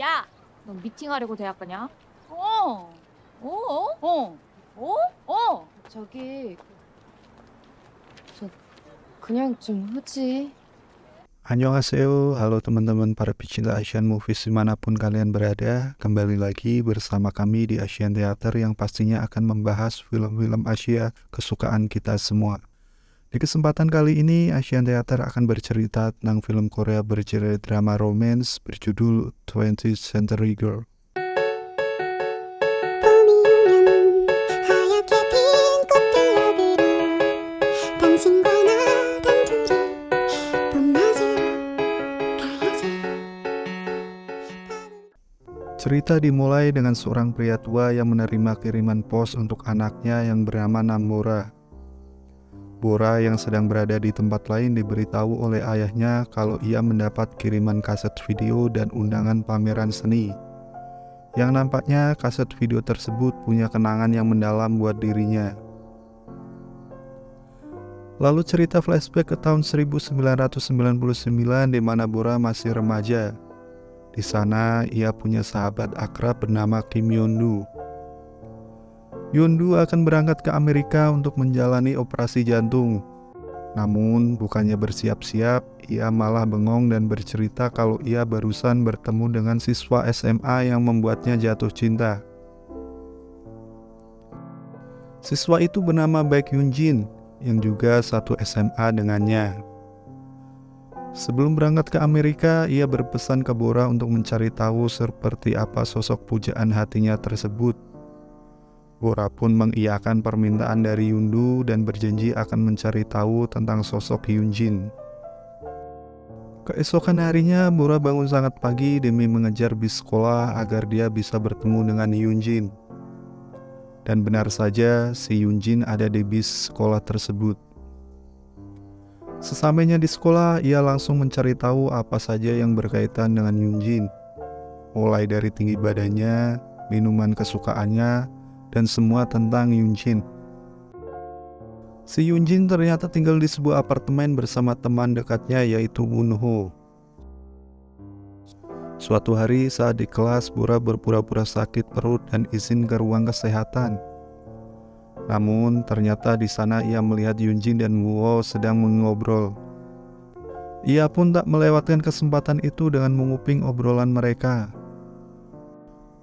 야, 너 미팅하려고 대학 가냐? 어, 어? 어, 어? 어. 저기, 저 그냥 좀 후지. Annyeonghaseyo, halo teman-teman para pecinta Asian Movies dimanapun kalian berada. Kembali lagi bersama kami di Asian Theater yang pastinya akan membahas film-film Asia kesukaan kita semua. Di kesempatan kali ini, Asian Theater akan bercerita tentang film Korea bergenre drama romance berjudul 20th Century Girl. 봄이 오면 하얗게 핀 꽃들로 당신과 나 단둘이 봄 맞으러 가야지. Cerita dimulai dengan seorang pria tua yang menerima kiriman pos untuk anaknya yang bernama Namora. Bora yang sedang berada di tempat lain diberitahu oleh ayahnya kalau ia mendapat kiriman kaset video dan undangan pameran seni. Yang nampaknya kaset video tersebut punya kenangan yang mendalam buat dirinya. Lalu cerita flashback ke tahun 1999 di mana Bora masih remaja. Di sana ia punya sahabat akrab bernama Kim Yondu. Yondu akan berangkat ke Amerika untuk menjalani operasi jantung. Namun bukannya bersiap-siap, ia malah bengong dan bercerita kalau ia barusan bertemu dengan siswa SMA yang membuatnya jatuh cinta. Siswa itu bernama Baek Hyunjin, yang juga satu SMA dengannya. Sebelum berangkat ke Amerika, ia berpesan ke Bora untuk mencari tahu seperti apa sosok pujaan hatinya tersebut. Bora pun mengiyakan permintaan dari Yundu dan berjanji akan mencari tahu tentang sosok Hyunjin. Keesokan harinya, Bora bangun sangat pagi demi mengejar bis sekolah agar dia bisa bertemu dengan Hyunjin. Dan benar saja, si Hyunjin ada di bis sekolah tersebut. Sesampainya di sekolah, ia langsung mencari tahu apa saja yang berkaitan dengan Hyunjin. Mulai dari tinggi badannya, minuman kesukaannya, dan semua tentang Hyunjin. Si Hyunjin ternyata tinggal di sebuah apartemen bersama teman dekatnya yaitu Wonho. Suatu hari saat di kelas, Bora berpura-pura sakit perut dan izin ke ruang kesehatan. Namun ternyata di sana ia melihat Hyunjin dan Wonho sedang mengobrol. Ia pun tak melewatkan kesempatan itu dengan menguping obrolan mereka.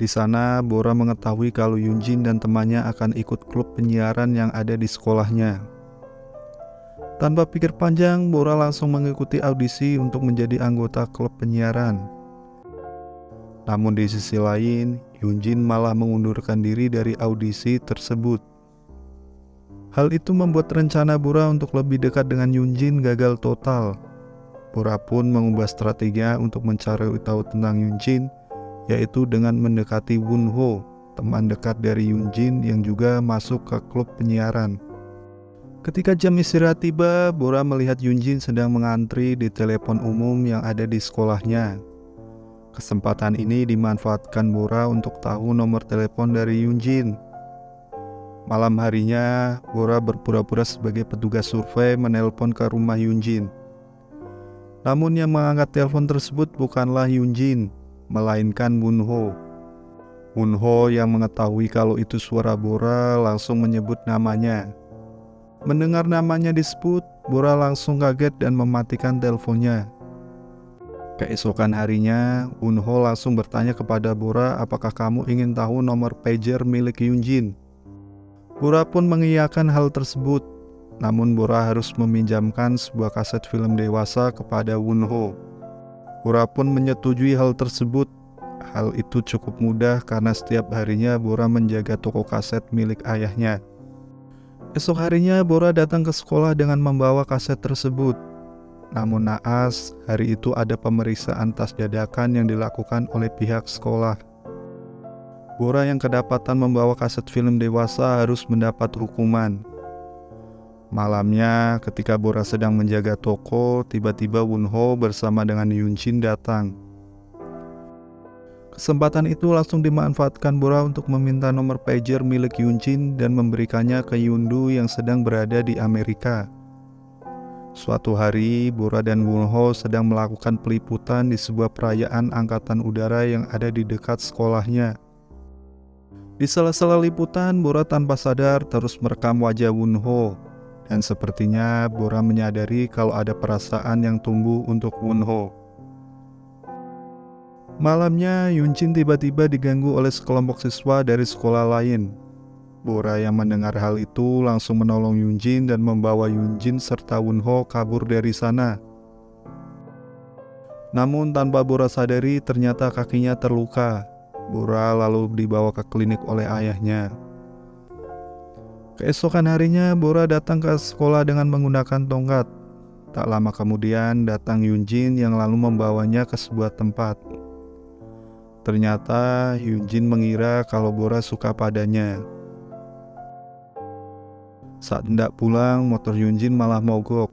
Di sana, Bora mengetahui kalau Hyunjin dan temannya akan ikut klub penyiaran yang ada di sekolahnya. Tanpa pikir panjang, Bora langsung mengikuti audisi untuk menjadi anggota klub penyiaran. Namun di sisi lain, Hyunjin malah mengundurkan diri dari audisi tersebut. Hal itu membuat rencana Bora untuk lebih dekat dengan Hyunjin gagal total. Bora pun mengubah strateginya untuk mencari tahu tentang Hyunjin, yaitu dengan mendekati Wonho, teman dekat dari Hyunjin yang juga masuk ke klub penyiaran. Ketika jam istirahat tiba, Bora melihat Hyunjin sedang mengantri di telepon umum yang ada di sekolahnya. Kesempatan ini dimanfaatkan Bora untuk tahu nomor telepon dari Hyunjin. Malam harinya, Bora berpura-pura sebagai petugas survei menelpon ke rumah Hyunjin. Namun yang mengangkat telepon tersebut bukanlah Hyunjin, melainkan Wonho. Wonho yang mengetahui kalau itu suara Bora langsung menyebut namanya. Mendengar namanya disebut, Bora langsung kaget dan mematikan teleponnya. Keesokan harinya, Wonho langsung bertanya kepada Bora apakah kamu ingin tahu nomor pager milik Hyunjin. Bora pun mengiyakan hal tersebut, namun Bora harus meminjamkan sebuah kaset film dewasa kepada Wonho. Bora pun menyetujui hal tersebut. Hal itu cukup mudah karena setiap harinya Bora menjaga toko kaset milik ayahnya. Esok harinya Bora datang ke sekolah dengan membawa kaset tersebut. Namun naas, hari itu ada pemeriksaan tas dadakan yang dilakukan oleh pihak sekolah. Bora yang kedapatan membawa kaset film dewasa harus mendapat hukuman. Malamnya, ketika Bora sedang menjaga toko, tiba-tiba Wonho bersama dengan Hyunjin datang. Kesempatan itu langsung dimanfaatkan Bora untuk meminta nomor pager milik Hyunjin dan memberikannya ke Yundu yang sedang berada di Amerika. Suatu hari, Bora dan Wunho sedang melakukan peliputan di sebuah perayaan angkatan udara yang ada di dekat sekolahnya. Di sela-sela liputan, Bora tanpa sadar terus merekam wajah Wunho, dan sepertinya Bora menyadari kalau ada perasaan yang tumbuh untuk Wunho. Malamnya, Yunjin tiba-tiba diganggu oleh sekelompok siswa dari sekolah lain. Bora yang mendengar hal itu langsung menolong Yunjin dan membawa Yunjin serta Wunho kabur dari sana. Namun tanpa Bora sadari, ternyata kakinya terluka. Bora lalu dibawa ke klinik oleh ayahnya. Keesokan harinya, Bora datang ke sekolah dengan menggunakan tongkat. Tak lama kemudian datang Yunjin yang lalu membawanya ke sebuah tempat. Ternyata Yunjin mengira kalau Bora suka padanya. Saat hendak pulang, motor Yunjin malah mogok.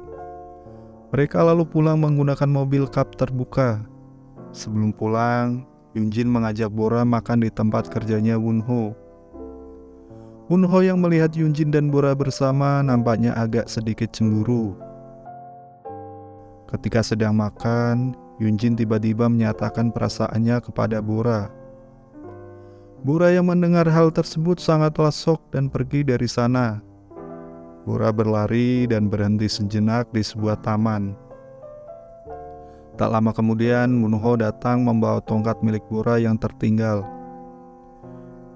Mereka lalu pulang menggunakan mobil kap terbuka. Sebelum pulang, Yunjin mengajak Bora makan di tempat kerjanya Wunho. Wunho yang melihat Yunjin dan Bora bersama nampaknya agak sedikit cemburu. Ketika sedang makan, Yunjin tiba-tiba menyatakan perasaannya kepada Bora. Bora yang mendengar hal tersebut sangatlah shock dan pergi dari sana. Bora berlari dan berhenti sejenak di sebuah taman. Tak lama kemudian, Wunho datang membawa tongkat milik Bora yang tertinggal.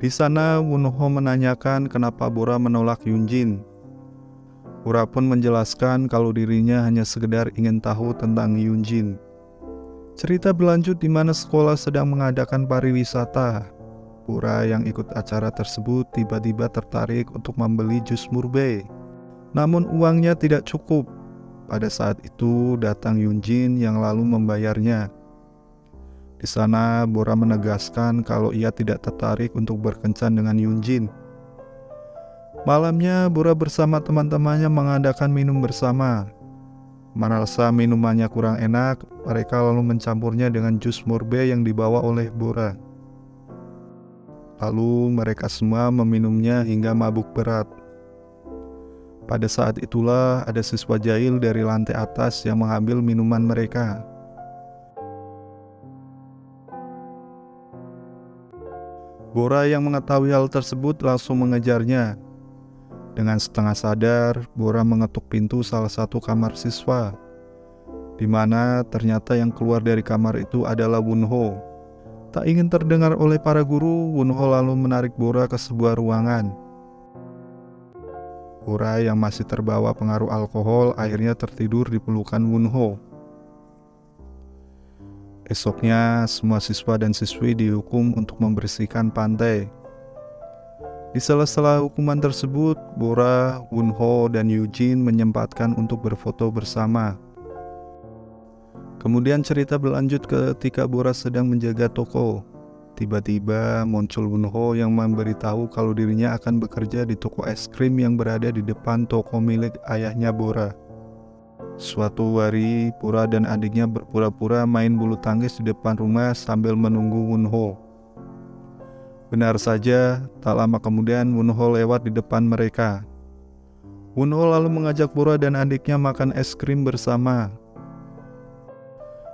Di sana, Wunho menanyakan kenapa Bora menolak Yunjin. Bora pun menjelaskan kalau dirinya hanya sekedar ingin tahu tentang Yunjin. Cerita berlanjut di mana sekolah sedang mengadakan pariwisata. Bora yang ikut acara tersebut tiba-tiba tertarik untuk membeli jus murbei. Namun uangnya tidak cukup. Pada saat itu datang Yunjin yang lalu membayarnya. Di sana Bora menegaskan kalau ia tidak tertarik untuk berkencan dengan Yunjin. Malamnya Bora bersama teman-temannya mengadakan minum bersama. Merasa minumannya kurang enak, mereka lalu mencampurnya dengan jus murbei yang dibawa oleh Bora. Lalu mereka semua meminumnya hingga mabuk berat. Pada saat itulah ada siswa jahil dari lantai atas yang mengambil minuman mereka. Bora yang mengetahui hal tersebut langsung mengejarnya. Dengan setengah sadar, Bora mengetuk pintu salah satu kamar siswa, di mana ternyata yang keluar dari kamar itu adalah Wunho. Tak ingin terdengar oleh para guru, Wunho lalu menarik Bora ke sebuah ruangan. Bora yang masih terbawa pengaruh alkohol akhirnya tertidur di pelukan Wunho. Esoknya, semua siswa dan siswi dihukum untuk membersihkan pantai. Di sela-sela hukuman tersebut, Bora, Wunho, dan Yunjin menyempatkan untuk berfoto bersama. Kemudian cerita berlanjut ketika Bora sedang menjaga toko. Tiba-tiba muncul Wunho yang memberitahu kalau dirinya akan bekerja di toko es krim yang berada di depan toko milik ayahnya Bora. Suatu hari, Bora dan adiknya berpura-pura main bulu tangkis di depan rumah sambil menunggu Wunho. Benar saja, tak lama kemudian Wunho lewat di depan mereka. Wunho lalu mengajak Bora dan adiknya makan es krim bersama.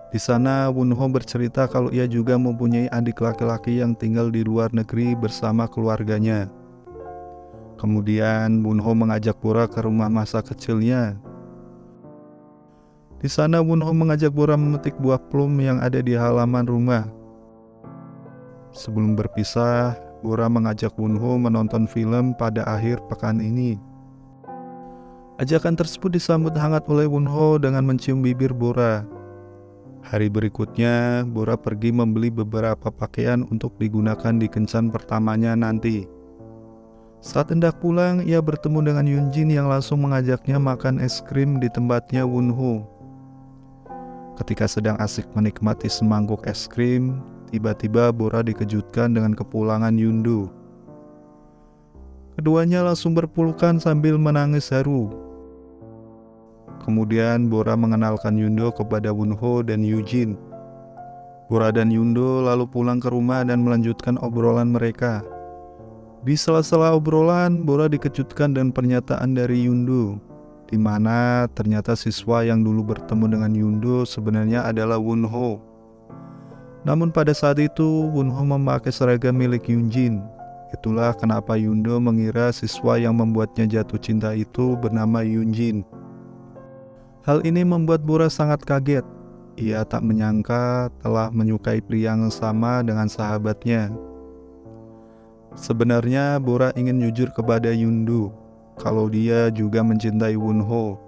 Di sana, Wunho bercerita kalau ia juga mempunyai adik laki-laki yang tinggal di luar negeri bersama keluarganya. Kemudian, Wunho mengajak Bora ke rumah masa kecilnya. Di sana, Wunho mengajak Bora memetik buah plum yang ada di halaman rumah. Sebelum berpisah, Bora mengajak Wunho menonton film pada akhir pekan ini. Ajakan tersebut disambut hangat oleh Wunho dengan mencium bibir Bora. Hari berikutnya, Bora pergi membeli beberapa pakaian untuk digunakan di kencan pertamanya nanti. Saat hendak pulang, ia bertemu dengan Yunjin yang langsung mengajaknya makan es krim di tempatnya Wunho. Ketika sedang asik menikmati semangkuk es krim, tiba-tiba Bora dikejutkan dengan kepulangan Yundu. Keduanya langsung berpelukan sambil menangis haru. Kemudian Bora mengenalkan Yundo kepada Wunho dan Yunjin. Bora dan Yundo lalu pulang ke rumah dan melanjutkan obrolan mereka. Di sela-sela obrolan, Bora dikejutkan dengan pernyataan dari Yundo. di mana ternyata siswa yang dulu bertemu dengan Yundo sebenarnya adalah Wonho. Namun pada saat itu Wonho memakai seragam milik Yunjin. Itulah kenapa Yundo mengira siswa yang membuatnya jatuh cinta itu bernama Yunjin. Hal ini membuat Bora sangat kaget. Ia tak menyangka telah menyukai pria yang sama dengan sahabatnya. Sebenarnya Bora ingin jujur kepada Yundo kalau dia juga mencintai Wonho.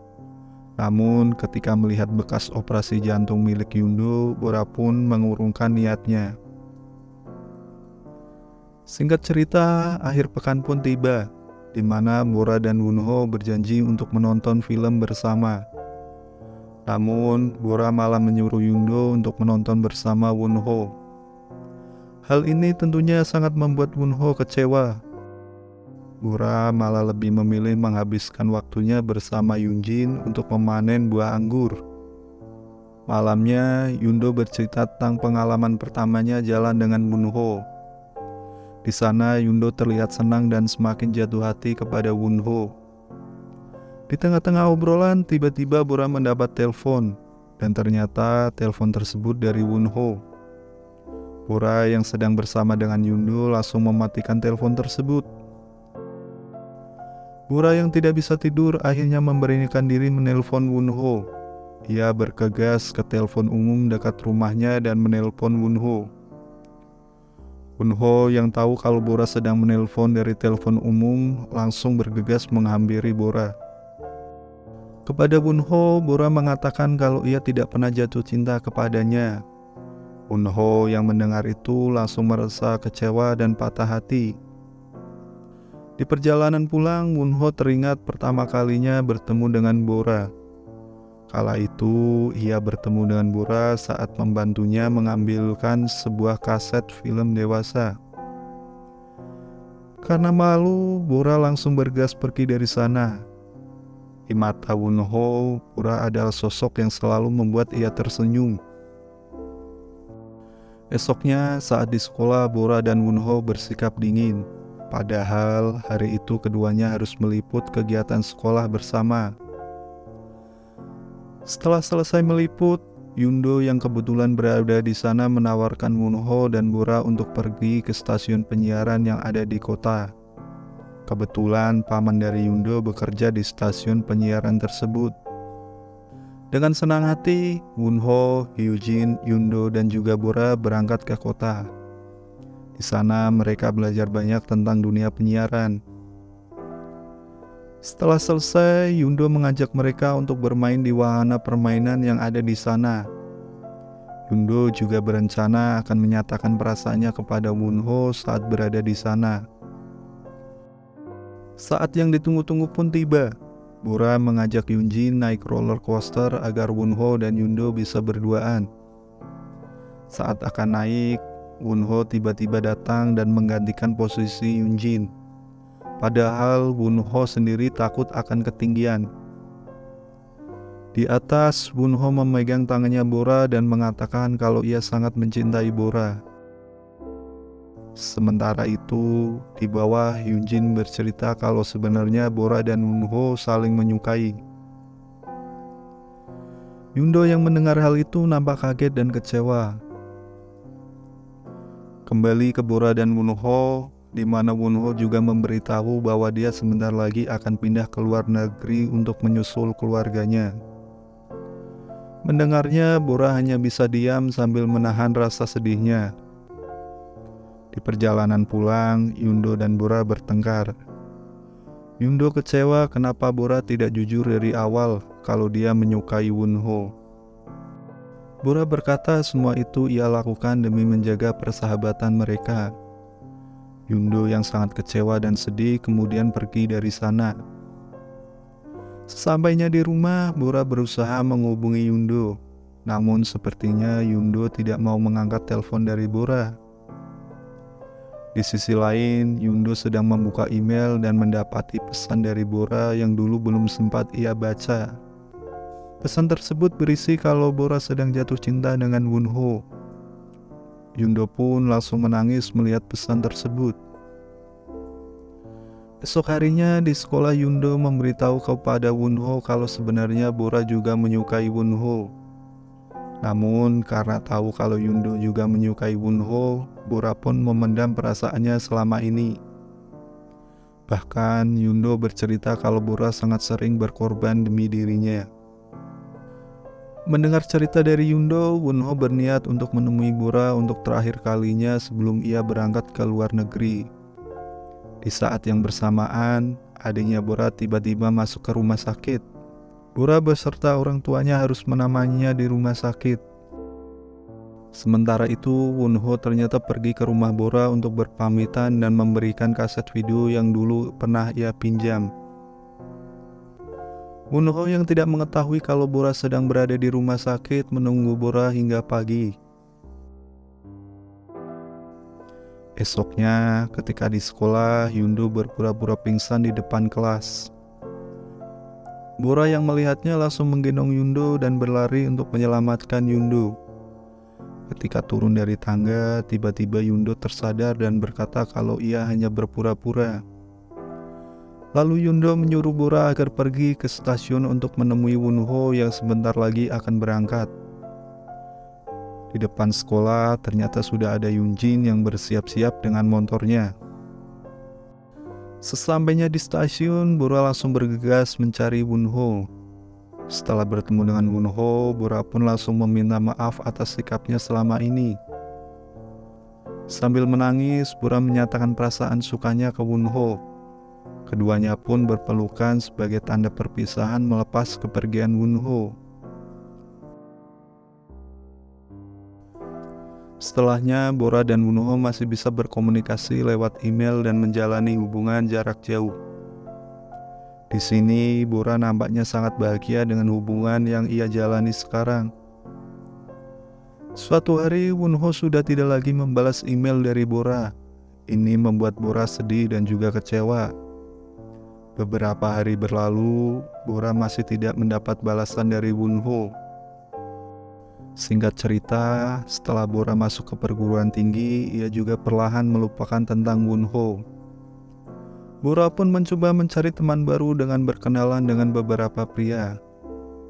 Namun ketika melihat bekas operasi jantung milik Yundo, Bora pun mengurungkan niatnya. Singkat cerita, akhir pekan pun tiba, di mana Bora dan Wonho berjanji untuk menonton film bersama. Namun, Bora malah menyuruh Yundo untuk menonton bersama Wonho. Hal ini tentunya sangat membuat Wonho kecewa. Bora malah lebih memilih menghabiskan waktunya bersama Yunjin untuk memanen buah anggur. Malamnya, Yundo bercerita tentang pengalaman pertamanya jalan dengan Wonho. Di sana, Yundo terlihat senang dan semakin jatuh hati kepada Wonho. Di tengah-tengah obrolan, tiba-tiba Bora mendapat telepon, dan ternyata telepon tersebut dari Wonho. Bora yang sedang bersama dengan Yundo langsung mematikan telepon tersebut. Bora yang tidak bisa tidur akhirnya memberanikan diri menelpon Wonho. Ia bergegas ke telepon umum dekat rumahnya dan menelpon Wonho. Wonho yang tahu kalau Bora sedang menelpon dari telepon umum langsung bergegas menghampiri Bora. Kepada Wonho, Bora mengatakan kalau ia tidak pernah jatuh cinta kepadanya. Wonho yang mendengar itu langsung merasa kecewa dan patah hati. Di perjalanan pulang, Wonho teringat pertama kalinya bertemu dengan Bora. Kala itu, ia bertemu dengan Bora saat membantunya mengambilkan sebuah kaset film dewasa. Karena malu, Bora langsung bergegas pergi dari sana. Di mata Wonho, Bora adalah sosok yang selalu membuat ia tersenyum. Esoknya, saat di sekolah, Bora dan Wonho bersikap dingin. Padahal hari itu keduanya harus meliput kegiatan sekolah bersama. Setelah selesai meliput, Yundo yang kebetulan berada di sana menawarkan Wonho dan Bora untuk pergi ke stasiun penyiaran yang ada di kota. Kebetulan paman dari Yundo bekerja di stasiun penyiaran tersebut. Dengan senang hati, Wonho, Hyujin, Yundo, dan juga Bora berangkat ke kota. Di sana mereka belajar banyak tentang dunia penyiaran. Setelah selesai, Yundo mengajak mereka untuk bermain di wahana permainan yang ada di sana. Yundo juga berencana akan menyatakan perasaannya kepada Wonho saat berada di sana. Saat yang ditunggu-tunggu pun tiba. Bora mengajak Yunjin naik roller coaster agar Wonho dan Yundo bisa berduaan. Saat akan naik, Wonho tiba-tiba datang dan menggantikan posisi Yunjin. Padahal Wonho sendiri takut akan ketinggian. Di atas, Wonho memegang tangannya Bora dan mengatakan kalau ia sangat mencintai Bora. Sementara itu, di bawah Yunjin bercerita kalau sebenarnya Bora dan Wonho saling menyukai. Yundo yang mendengar hal itu nampak kaget dan kecewa. Kembali ke Bora dan Wonho, di mana Wonho juga memberitahu bahwa dia sebentar lagi akan pindah ke luar negeri untuk menyusul keluarganya. Mendengarnya, Bora hanya bisa diam sambil menahan rasa sedihnya. Di perjalanan pulang, Yundo dan Bora bertengkar. Yundo kecewa kenapa Bora tidak jujur dari awal kalau dia menyukai Wonho. Bora berkata semua itu ia lakukan demi menjaga persahabatan mereka. Yundo yang sangat kecewa dan sedih kemudian pergi dari sana. Sesampainya di rumah, Bora berusaha menghubungi Yundo. Namun sepertinya Yundo tidak mau mengangkat telepon dari Bora. Di sisi lain, Yundo sedang membuka email dan mendapati pesan dari Bora yang dulu belum sempat ia baca. Pesan tersebut berisi kalau Bora sedang jatuh cinta dengan Wonho. Yundo pun langsung menangis melihat pesan tersebut. Esok harinya di sekolah, Yundo memberitahu kepada Wunho kalau sebenarnya Bora juga menyukai Wunho. Namun karena tahu kalau Yundo juga menyukai Wunho, Bora pun memendam perasaannya selama ini. Bahkan Yundo bercerita kalau Bora sangat sering berkorban demi dirinya. Mendengar cerita dari Yundo, Wunho berniat untuk menemui Bora untuk terakhir kalinya sebelum ia berangkat ke luar negeri. Di saat yang bersamaan, adiknya Bora tiba-tiba masuk ke rumah sakit. Bora beserta orang tuanya harus menemaninya di rumah sakit. Sementara itu, Wunho ternyata pergi ke rumah Bora untuk berpamitan dan memberikan kaset video yang dulu pernah ia pinjam. Wunho yang tidak mengetahui kalau Bora sedang berada di rumah sakit menunggu Bora hingga pagi. Esoknya, ketika di sekolah, Yundo berpura-pura pingsan di depan kelas. Bora yang melihatnya langsung menggendong Yundo dan berlari untuk menyelamatkan Yundo. Ketika turun dari tangga, tiba-tiba Yundo tersadar dan berkata kalau ia hanya berpura-pura. Lalu Yundo menyuruh Bora agar pergi ke stasiun untuk menemui Wunho yang sebentar lagi akan berangkat. Di depan sekolah ternyata sudah ada Yunjin yang bersiap-siap dengan motornya. Sesampainya di stasiun, Bora langsung bergegas mencari Wunho. Setelah bertemu dengan Wunho, Bora pun langsung meminta maaf atas sikapnya selama ini. Sambil menangis, Bora menyatakan perasaan sukanya ke Wunho. Keduanya pun berpelukan sebagai tanda perpisahan melepas kepergian Wunho. Setelahnya, Bora dan Wunho masih bisa berkomunikasi lewat email dan menjalani hubungan jarak jauh. Di sini, Bora nampaknya sangat bahagia dengan hubungan yang ia jalani sekarang. Suatu hari, Wunho sudah tidak lagi membalas email dari Bora. Ini membuat Bora sedih dan juga kecewa. Beberapa hari berlalu, Bora masih tidak mendapat balasan dari Wunho. Singkat cerita, setelah Bora masuk ke perguruan tinggi, ia juga perlahan melupakan tentang Wunho. Bora pun mencoba mencari teman baru dengan berkenalan dengan beberapa pria.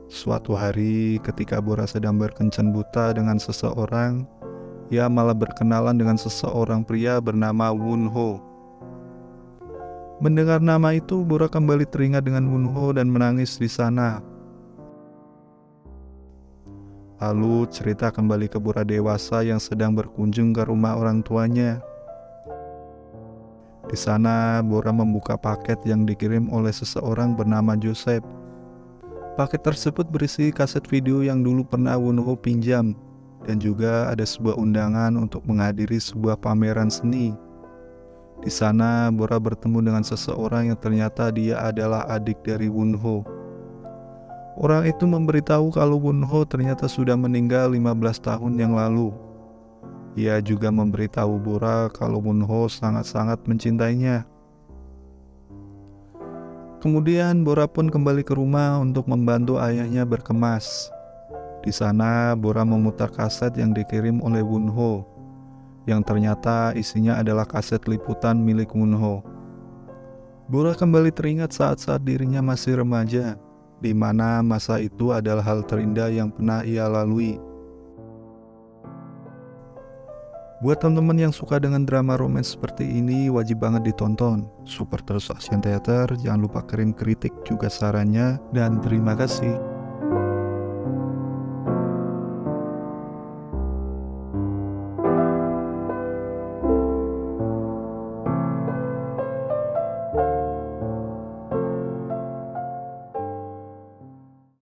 Suatu hari, ketika Bora sedang berkencan buta dengan seseorang, ia malah berkenalan dengan seseorang pria bernama Wunho. Mendengar nama itu, Bora kembali teringat dengan Wunho dan menangis di sana. Lalu cerita kembali ke Bora dewasa yang sedang berkunjung ke rumah orang tuanya. Di sana, Bora membuka paket yang dikirim oleh seseorang bernama Joseph. Paket tersebut berisi kaset video yang dulu pernah Wunho pinjam, dan juga ada sebuah undangan untuk menghadiri sebuah pameran seni. Di sana, Bora bertemu dengan seseorang yang ternyata dia adalah adik dari Wunho. Orang itu memberitahu kalau Wunho ternyata sudah meninggal 15 tahun yang lalu. Ia juga memberitahu Bora kalau Wunho sangat-sangat mencintainya. Kemudian Bora pun kembali ke rumah untuk membantu ayahnya berkemas. Di sana Bora memutar kaset yang dikirim oleh Wunho, yang ternyata isinya adalah kaset liputan milik Wunho. Bora kembali teringat saat-saat dirinya masih remaja, di mana masa itu adalah hal terindah yang pernah ia lalui. Buat teman-teman yang suka dengan drama romance seperti ini, wajib banget ditonton. Support terus Asian Theater, jangan lupa kirim kritik juga sarannya, dan terima kasih.